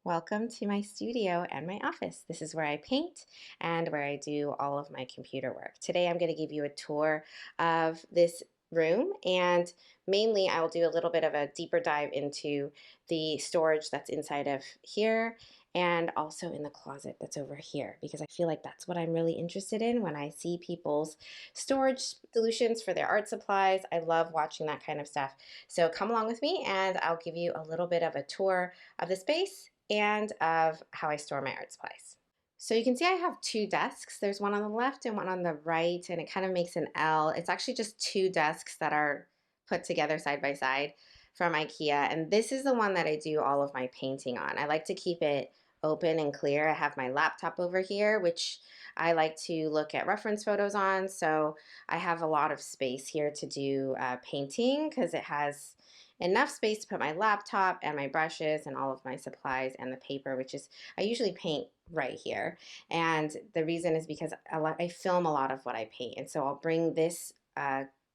Welcome to my studio and my office. This is where I paint and where I do all of my computer work. Today I'm going to give you a tour of this room, and mainly I will do a little bit of a deeper dive into the storage that's inside of here and also in the closet that's over here, because I feel like that's what I'm really interested in when I see people's storage solutions for their art supplies. I love watching that kind of stuff. So come along with me and I'll give you a little bit of a tour of the space and of how I store my art supplies. So you can see I have two desks. There's one on the left and one on the right, and it kind of makes an L. It's actually just two desks that are put together side by side from IKEA. And this is the one that I do all of my painting on. I like to keep it open and clear. I have my laptop over here, which I like to look at reference photos on. So I have a lot of space here to do painting because it has enough space to put my laptop and my brushes and all of my supplies and the paper, which is, I usually paint right here. And the reason is because I film a lot of what I paint. And so I'll bring this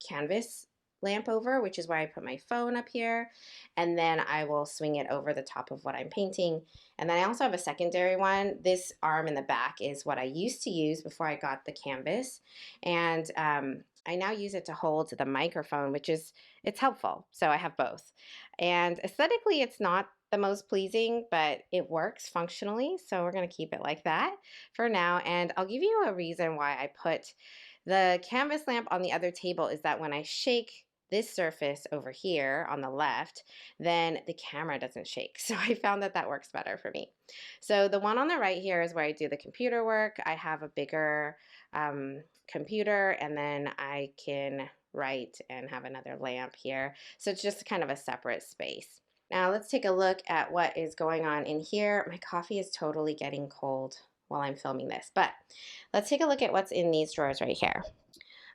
canvas lamp over, which is why I put my phone up here, and then I will swing it over the top of what I'm painting. And then I also have a secondary one. This arm in the back is what I used to use before I got the canvas, and I now use it to hold the microphone, which is, it's helpful. So I have both. And aesthetically, it's not the most pleasing, but it works functionally. So we're going to keep it like that for now. And I'll give you a reason why I put the canvas lamp on the other table is that when I shake this surface over here on the left, then the camera doesn't shake. So I found that that works better for me. So the one on the right here is where I do the computer work. I have a bigger computer, and then I can write and have another lamp here. So it's just kind of a separate space. Now let's take a look at what is going on in here. My coffee is totally getting cold while I'm filming this, but let's take a look at what's in these drawers right here.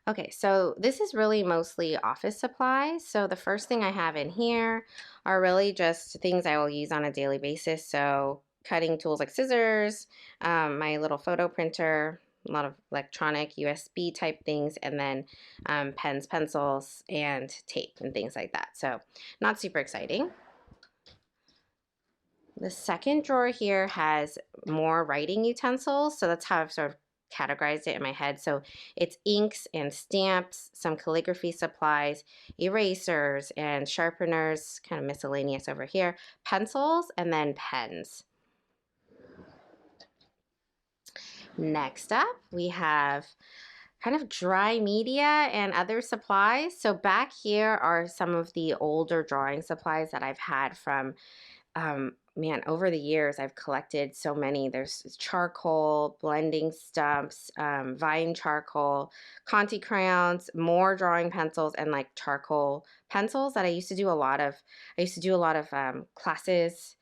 Okay, so this is really mostly office supplies. So the first thing I have in here are really just things I will use on a daily basis. So cutting tools like scissors, my little photo printer, a lot of electronic USB type things, and then pens, pencils, and tape and things like that. So not super exciting. The second drawer here has more writing utensils. So that's how I've sort of categorized it in my head. So it's inks and stamps, some calligraphy supplies, erasers and sharpeners, kind of miscellaneous over here, pencils, and then pens. Next up, we have kind of dry media and other supplies. So back here are some of the older drawing supplies that I've had from man, over the years, I've collected so many. There's charcoal, blending stumps, vine charcoal, Conti crayons, more drawing pencils, and like charcoal pencils that I used to do a lot of. I used to do a lot of classes,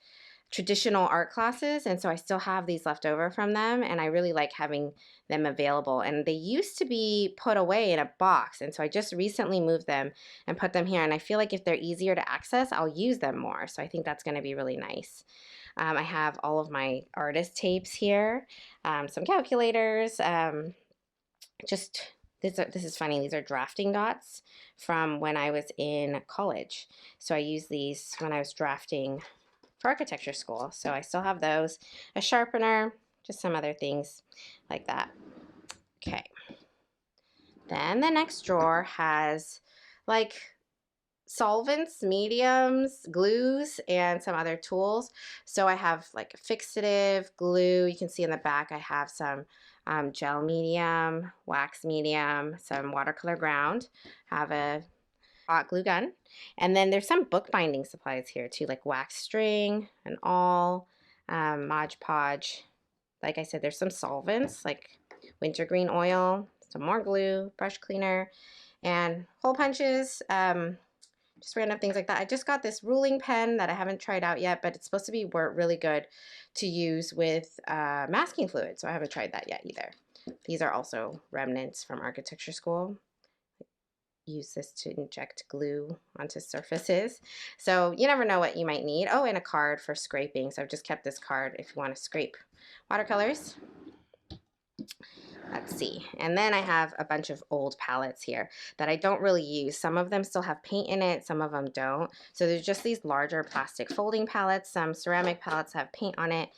traditional art classes, and so I still have these left over from them, and I really like having them available. And they used to be put away in a box, and so I just recently moved them and put them here, and I feel like if they're easier to access, I'll use them more. So I think that's going to be really nice. I have all of my artist tapes here, some calculators, just this is funny. These are drafting dots from when I was in college. So I used these when I was drafting for architecture school. So I still have those, a sharpener, just some other things like that. Okay. Then the next drawer has like solvents, mediums, glues, and some other tools. So I have like fixative, glue. You can see in the back I have some gel medium, wax medium, some watercolor ground. I have a hot glue gun. And then there's some bookbinding supplies here too, like wax string and all, Mod Podge. Like I said, there's some solvents like wintergreen oil, some more glue, brush cleaner, and hole punches, just random things like that. I just got this ruling pen that I haven't tried out yet, but it's supposed to be really good to use with masking fluid, so I haven't tried that yet either. These are also remnants from architecture school. Use this to inject glue onto surfaces. So you never know what you might need. Oh, and a card for scraping. So I've just kept this card if you want to scrape watercolors. Let's see. And then I have a bunch of old palettes here that I don't really use. Some of them still have paint in it, some of them don't. So there's just these larger plastic folding palettes. Some ceramic palettes have paint on it.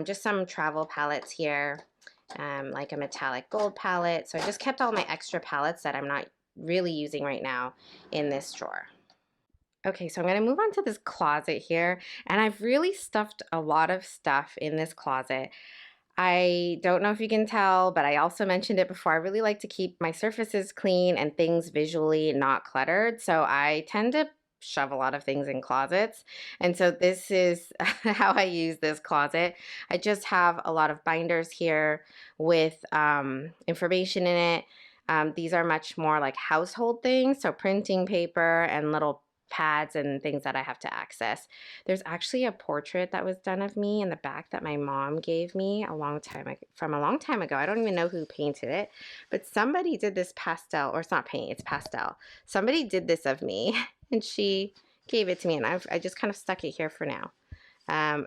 Just some travel palettes here, like a metallic gold palette. So I just kept all my extra palettes that I'm not really using right now in this drawer. Okay, so I'm going to move on to this closet here, and I've really stuffed a lot of stuff in this closet. I don't know if you can tell, but I also mentioned it before. I really like to keep my surfaces clean and things visually not cluttered. So I tend to shove a lot of things in closets. And so this is how I use this closet. I just have a lot of binders here with information in it. These are much more like household things, so printing paper and little pads and things that I have to access. There's actually a portrait that was done of me in the back that my mom gave me from a long time ago. I don't even know who painted it, but somebody did this pastel, or it's not paint, it's pastel. Somebody did this of me and she gave it to me, and I just kind of stuck it here for now. Um,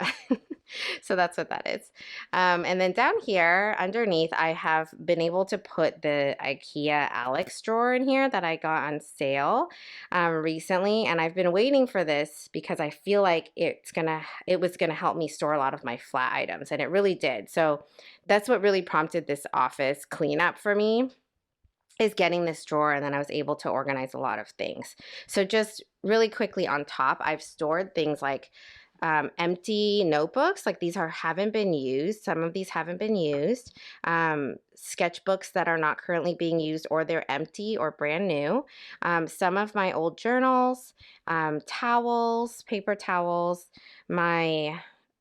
so that's what that is. And then down here underneath, I have been able to put the IKEA Alex drawer in here that I got on sale recently. And I've been waiting for this because I feel like it was gonna help me store a lot of my flat items, and it really did. So that's what really prompted this office cleanup for me, is getting this drawer, and then I was able to organize a lot of things. So just really quickly on top, I've stored things like empty notebooks, like these haven't been used. Some of these haven't been used. Sketchbooks that are not currently being used, or they're empty or brand new. Some of my old journals, towels, paper towels, my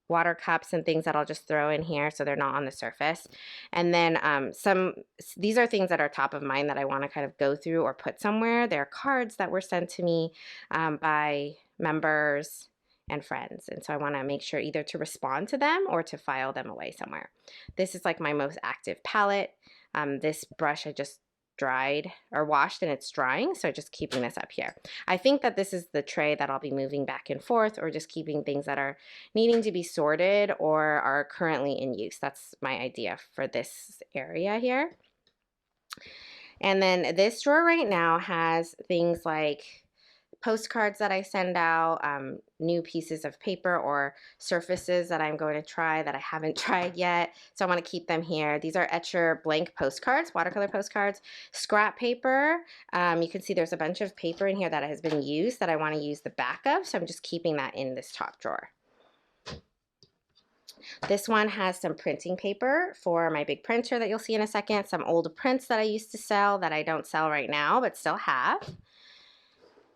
water cups and things that I'll just throw in here so they're not on the surface. And then these are things that are top of mind that I want to kind of go through or put somewhere. They're cards that were sent to me by members and friends. And so I want to make sure either to respond to them or to file them away somewhere. This is like my most active palette. This brush I just dried or washed and it's drying, so just keeping this up here. I think that this is the tray that I'll be moving back and forth, or just keeping things that are needing to be sorted or are currently in use. That's my idea for this area here. And then this drawer right now has things like postcards that I send out, new pieces of paper or surfaces that I'm going to try that I haven't tried yet. So I want to keep them here. These are Etcher blank postcards, watercolor postcards, scrap paper. You can see there's a bunch of paper in here that has been used that I want to use the back of. So I'm just keeping that in this top drawer. This one has some printing paper for my big printer that you'll see in a second. Some old prints that I used to sell that I don't sell right now, but still have.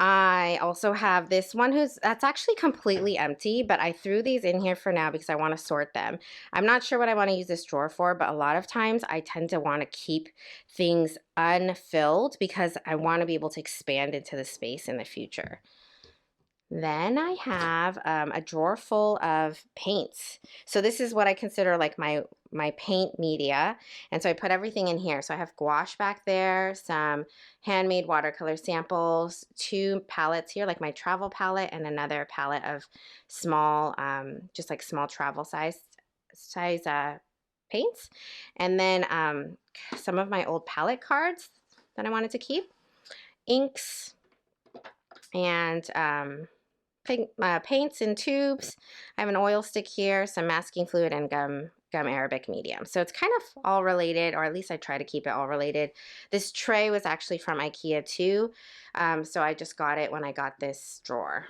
I also have this one that's actually completely empty, but I threw these in here for now because I want to sort them. I'm not sure what I want to use this drawer for, but a lot of times I tend to want to keep things unfilled because I want to be able to expand into the space in the future. Then I have a drawer full of paints. So this is what I consider like my paint media. And so I put everything in here. So I have gouache back there, some handmade watercolor samples, 2 palettes here, like my travel palette, and another palette of small, just like small travel size paints. And then some of my old palette cards that I wanted to keep, inks, and paints in tubes. I have an oil stick here, some masking fluid, and gum Arabic medium. So it's kind of all related, or at least I try to keep it all related. This tray was actually from IKEA too, so I just got it when I got this drawer.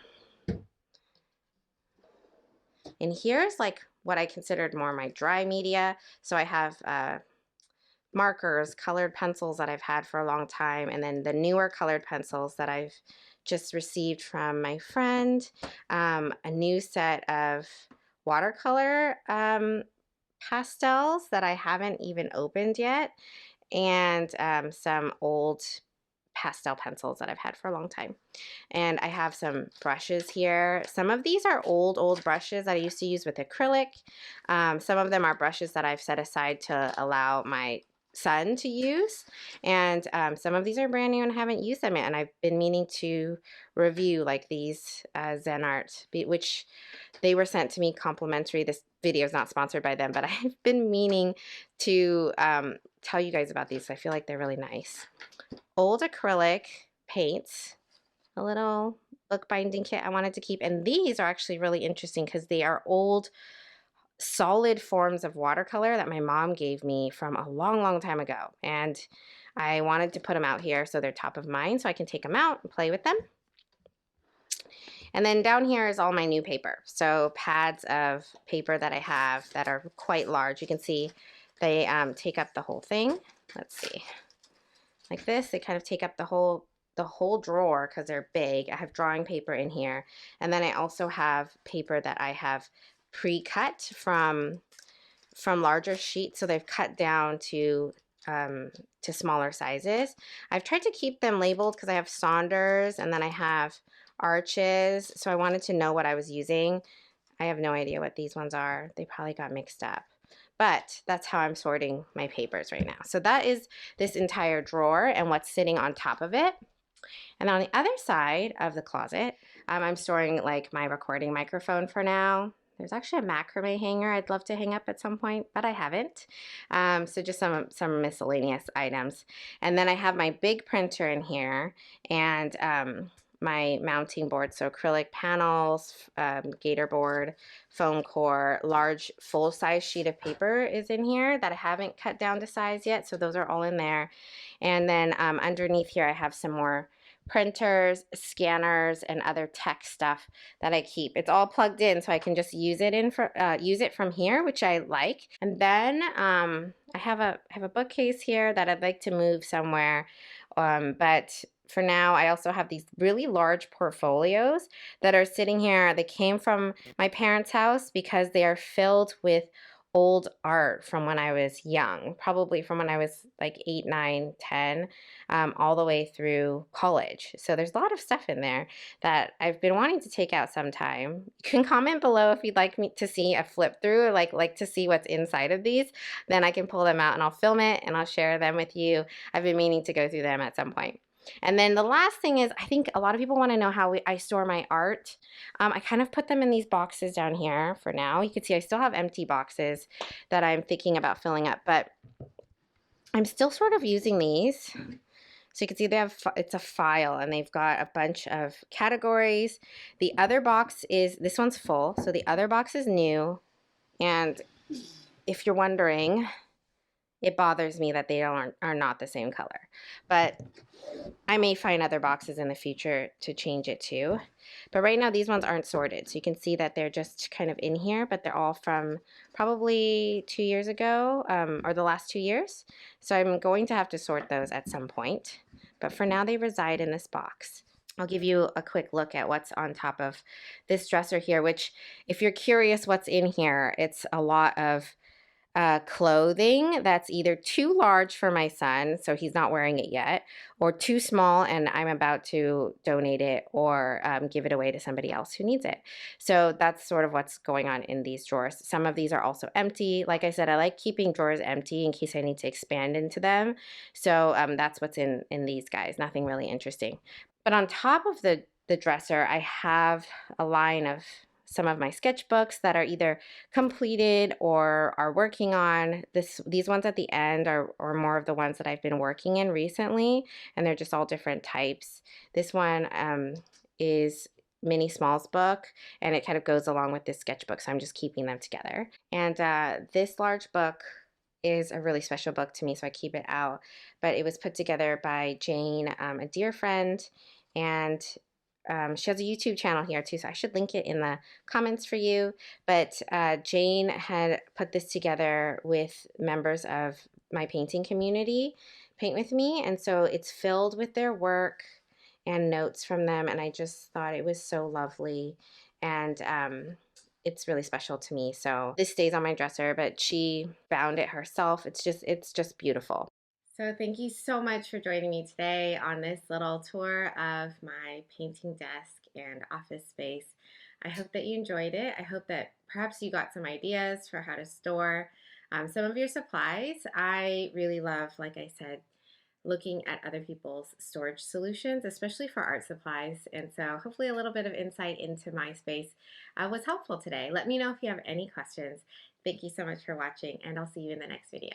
And here's like what I considered more my dry media. So I have markers, colored pencils that I've had for a long time, and then the newer colored pencils that I've just received from my friend, a new set of watercolor pastels that I haven't even opened yet, and some old pastel pencils that I've had for a long time. And I have some brushes here. Some of these are old brushes that I used to use with acrylic. Some of them are brushes that I've set aside to allow my son to use, and some of these are brand new and haven't used them yet, and I've been meaning to review like these Zen art, which they were sent to me complimentary. This video is not sponsored by them, but I've been meaning to tell you guys about these. I feel like they're really nice. Old acrylic paints, a little bookbinding kit I wanted to keep, and these are actually really interesting because they are old solid forms of watercolor that my mom gave me from a long time ago, and I wanted to put them out here so they're top of mind so I can take them out and play with them. And then down here is all my new paper. So pads of paper that I have that are quite large. You can see they take up the whole thing. Let's see, like this. They kind of take up the whole drawer because they're big. I have drawing paper in here, and then I also have paper that I have pre-cut from larger sheets, so they've cut down to smaller sizes. I've tried to keep them labeled because I have Saunders and then I have Arches, so I wanted to know what I was using. I have no idea what these ones are. They probably got mixed up. But that's how I'm sorting my papers right now. So that is this entire drawer and what's sitting on top of it. And on the other side of the closet, I'm storing like my recording microphone for now. There's actually a macrame hanger I'd love to hang up at some point, but I haven't. So just some miscellaneous items. And then I have my big printer in here and my mounting board, so acrylic panels, gator board, foam core, large full-size sheet of paper is in here that I haven't cut down to size yet, so those are all in there. And then underneath here I have some more printers, scanners, and other tech stuff that I keep. It's all plugged in, so I can just use it from here, which I like. And then I have a bookcase here that I'd like to move somewhere, but for now, I also have these really large portfolios that are sitting here. They came from my parents' house because they are filled with old art from when I was young, probably from when I was like 8, 9, 10, all the way through college. So there's a lot of stuff in there that I've been wanting to take out sometime. You can comment below if you'd like me to see a flip through, or like to see what's inside of these. Then I can pull them out and I'll film it and I'll share them with you. I've been meaning to go through them at some point. And then the last thing is, I think a lot of people want to know how I store my art. I kind of put them in these boxes down here for now. You can see I still have empty boxes that I'm thinking about filling up, but I'm still sort of using these. So you can see they have, it's a file and they've got a bunch of categories. The other box is, this one's full, so the other box is new. And if you're wondering, it bothers me that they are not the same color. But I may find other boxes in the future to change it to. But right now these ones aren't sorted. So you can see that they're just kind of in here, but they're all from probably 2 years ago, or the last 2 years. So I'm going to have to sort those at some point. But for now they reside in this box. I'll give you a quick look at what's on top of this dresser here, which if you're curious what's in here, it's a lot of clothing that's either too large for my son, so he's not wearing it yet, or too small and I'm about to donate it or give it away to somebody else who needs it. So that's sort of what's going on in these drawers. Some of these are also empty. Like I said, I like keeping drawers empty in case I need to expand into them. So that's what's in these guys. Nothing really interesting. But on top of the dresser, I have a line of some of my sketchbooks that are either completed or are working on. These ones at the end are more of the ones that I've been working in recently, and they're just all different types. This one is Mini Smalls book, and it kind of goes along with this sketchbook, so I'm just keeping them together. And this large book is a really special book to me, so I keep it out. But it was put together by Jane, a dear friend, and she has a YouTube channel here too, so I should link it in the comments for you. But Jane had put this together with members of my painting community, Paint With Me, and so it's filled with their work and notes from them, and I just thought it was so lovely, and it's really special to me. So this stays on my dresser, but she found it herself. It's just beautiful. So thank you so much for joining me today on this little tour of my painting desk and office space. I hope that you enjoyed it. I hope that perhaps you got some ideas for how to store Some of your supplies, I really love, like I said, looking at other people's storage solutions, especially for art supplies. And so hopefully a little bit of insight into my space was helpful today. Let me know if you have any questions. Thank you so much for watching, and I'll see you in the next video.